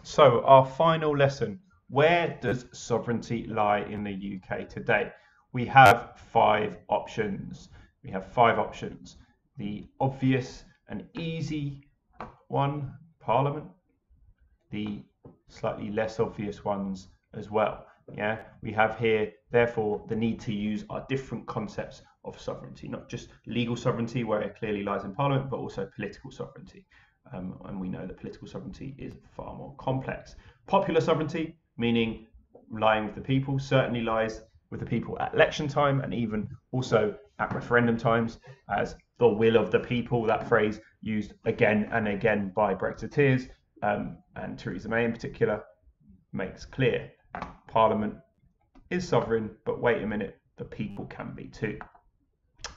So our final lesson, where does sovereignty lie in the UK today? We have five options. We have five options. The obvious and easy one, Parliament. The slightly less obvious ones as well. Yeah, we have here, therefore, the need to use our different concepts of sovereignty, not just legal sovereignty, where it clearly lies in Parliament, but also political sovereignty. And we know that political sovereignty is far more complex. Popular sovereignty, meaning lying with the people, certainly lies with the people at election time and even also at referendum times, as the will of the people, that phrase used again and again by Brexiteers, and Theresa May in particular, makes clear Parliament is sovereign, but wait a minute, the people can be too.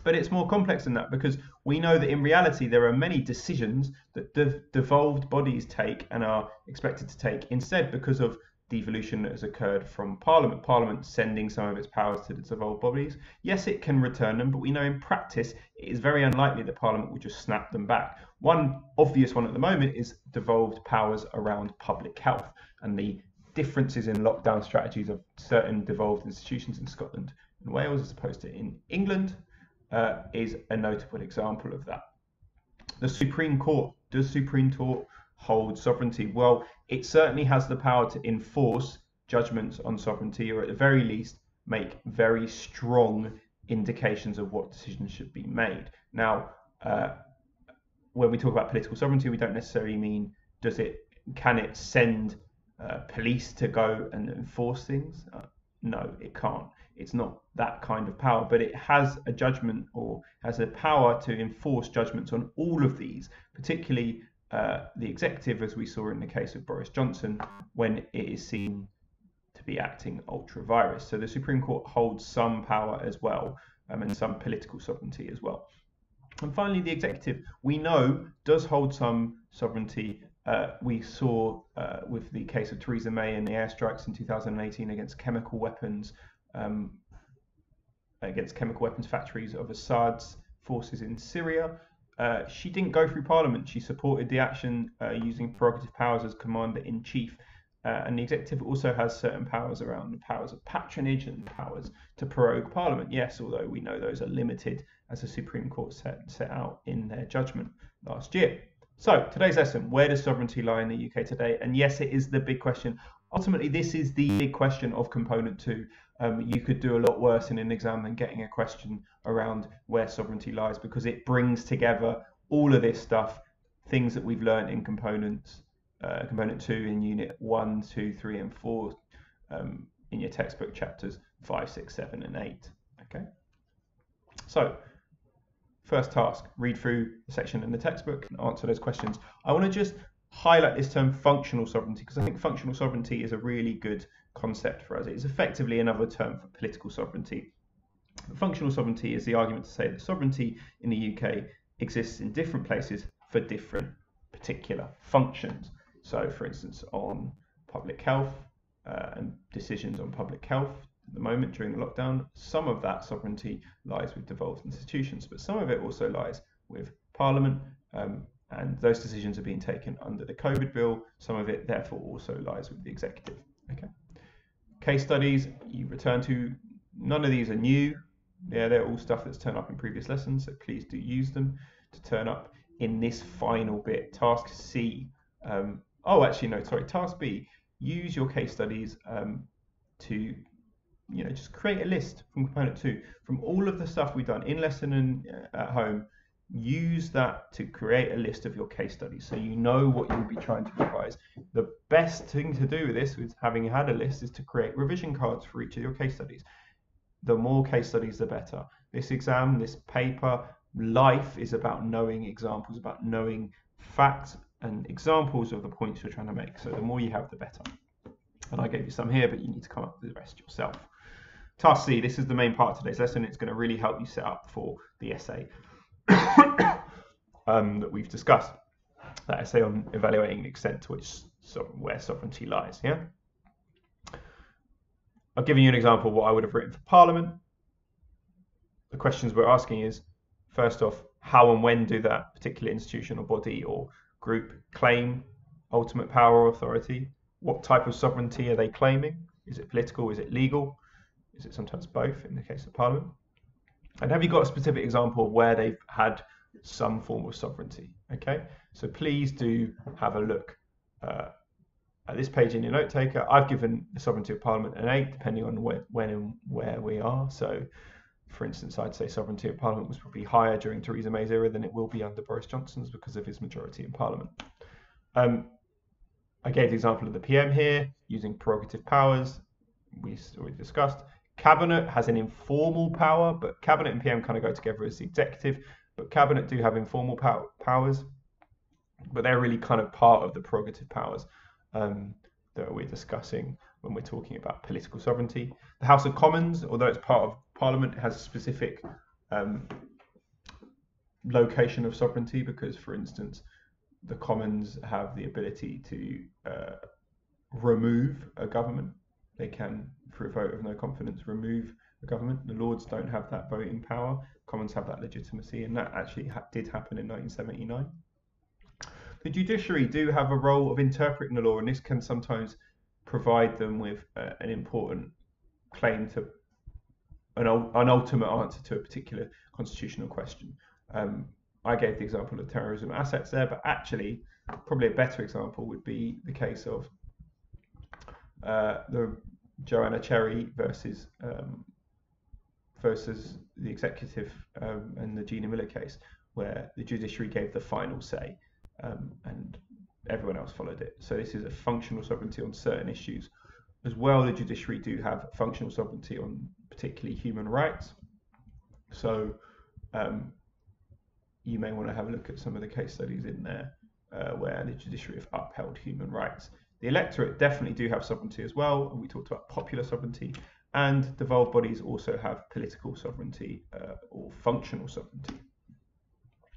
But it's more complex than that, because we know that in reality there are many decisions that devolved bodies take and are expected to take instead, because of devolution that has occurred from Parliament. Parliament sending some of its powers to the devolved bodies. Yes, it can return them, but we know in practice it is very unlikely that Parliament will just snap them back. One obvious one at the moment is devolved powers around public health, and the differences in lockdown strategies of certain devolved institutions in Scotland and Wales as opposed to in England is a notable example of that. The Supreme Court. Does Supreme Court hold sovereignty? Well, it certainly has the power to enforce judgments on sovereignty, or at the very least make very strong indications of what decisions should be made. Now, when we talk about political sovereignty, we don't necessarily mean can it send police to go and enforce things? No, it can't. It's not that kind of power, but it has a judgment, or has a power to enforce judgments on all of these, particularly the executive, as we saw in the case of Boris Johnson, when it is seen to be acting ultra vires. So the Supreme Court holds some power as well, and some political sovereignty as well. And finally, the executive, we know, does hold some sovereignty. We saw with the case of Theresa May and the airstrikes in 2018 against chemical weapons factories of Assad's forces in Syria. She didn't go through Parliament. She supported the action using prerogative powers as Commander-in-Chief. And the executive also has certain powers around the powers of patronage and powers to prorogue Parliament. Yes, although we know those are limited, as the Supreme Court set out in their judgment last year. So today's lesson, where does sovereignty lie in the UK today? And yes, it is the big question. Ultimately, this is the big question of component 2. You could do a lot worse in an exam than getting a question around where sovereignty lies, because it brings together all of this stuff, things that we've learned in component 2 in unit 1, 2, 3 and 4 in your textbook chapters 5, 6, 7 and 8. Okay. So first task, read through the section in the textbook and answer those questions. I want to just highlight this term functional sovereignty, because I think functional sovereignty is a really good concept for us. It is effectively another term for political sovereignty. But functional sovereignty is the argument to say that sovereignty in the UK exists in different places for different particular functions. So, for instance, on public health and decisions on public health at the moment during the lockdown, some of that sovereignty lies with devolved institutions, but some of it also lies with Parliament, and those decisions are being taken under the COVID bill. Some of it, therefore, also lies with the executive. Okay. Case studies you return to, none of these are new. Yeah, they're all stuff that's turned up in previous lessons, so please do use them to turn up in this final bit. Task C. Task B. Use your case studies to just create a list from component 2 from all of the stuff we've done in lesson and at home. Use that to create a list of your case studies, so you know what you'll be trying to revise. The best thing to do with this, with having had a list, is to create revision cards for each of your case studies. The more case studies, the better. This exam, this paper, life is about knowing examples, about knowing facts and examples of the points you're trying to make. So the more you have, the better. And I gave you some here, but you need to come up with the rest yourself. Task C, this is the main part of today's lesson. It's going to really help you set up for the essay that we've discussed. That essay on evaluating the extent to which where sovereignty lies. Yeah. I've given you an example of what I would have written for Parliament. The questions we're asking is, first off, how and when do that particular institution or body or group claim ultimate power or authority? What type of sovereignty are they claiming? Is it political? Is it legal? Is it sometimes both in the case of Parliament? And have you got a specific example of where they've had some form of sovereignty? Okay, so please do have a look at this page in your note taker. I've given the sovereignty of Parliament an 8, depending on when and where we are. So, for instance, I'd say sovereignty of Parliament was probably higher during Theresa May's era than it will be under Boris Johnson's because of his majority in Parliament. I gave the example of the PM here, using prerogative powers. We already discussed. Cabinet has an informal power, but Cabinet and PM kind of go together as the executive. But Cabinet do have informal powers, but they're really kind of part of the prerogative powers that we're discussing when we're talking about political sovereignty. The House of Commons, although it's part of Parliament, has a specific location of sovereignty because, for instance, the Commons have the ability to remove a government. They can, for a vote of no confidence, remove a government. The Lords don't have that voting power. Commons have that legitimacy, and that actually did happen in 1979. The judiciary do have a role of interpreting the law, and this can sometimes provide them with an important claim to an ultimate answer to a particular constitutional question. I gave the example of terrorism assets there, but actually, probably a better example would be the case of the Joanna Cherry versus the executive and the Gina Miller case, where the judiciary gave the final say and everyone else followed it. So this is a functional sovereignty on certain issues. As well, the judiciary do have functional sovereignty on particularly human rights. So you may want to have a look at some of the case studies in there where the judiciary have upheld human rights. The electorate definitely do have sovereignty as well, and we talked about popular sovereignty, and devolved bodies also have political sovereignty or functional sovereignty.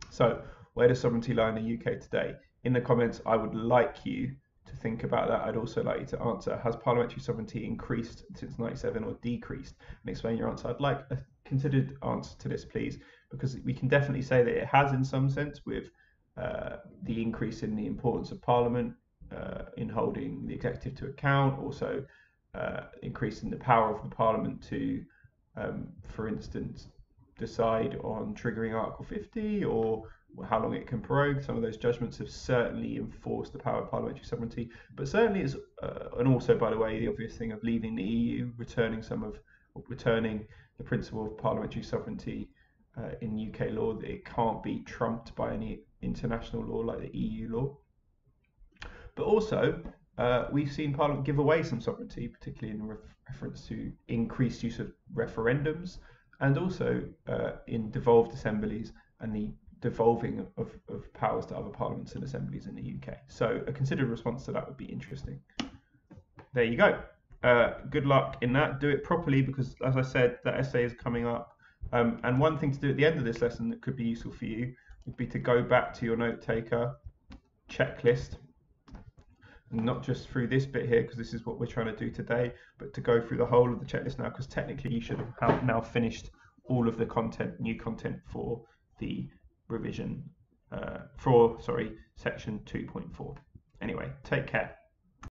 So where does sovereignty lie in the UK today? In the comments, I would like you to think about that. I'd also like you to answer, has parliamentary sovereignty increased since 97 or decreased? And explain your answer. I'd like a considered answer to this, please, because we can definitely say that it has in some sense with the increase in the importance of Parliament in holding the executive to account, also increasing the power of the Parliament to, for instance, decide on triggering Article 50 or how long it can prorogue. Some of those judgments have certainly enforced the power of parliamentary sovereignty, but certainly it's, and also, by the way, the obvious thing of leaving the EU, returning the principle of parliamentary sovereignty in UK law, that it can't be trumped by any international law like the EU law. But also, we've seen Parliament give away some sovereignty, particularly in reference to increased use of referendums, and also in devolved assemblies and the devolving of powers to other parliaments and assemblies in the UK. So a considered response to that would be interesting. There you go. Good luck in that. Do it properly because, as I said, that essay is coming up. And one thing to do at the end of this lesson that could be useful for you would be to go back to your note taker checklist, and not just through this bit here because this is what we're trying to do today, but to go through the whole of the checklist now, because technically you should have now finished all of the content, new content for the revision, section 2.4. Anyway, take care.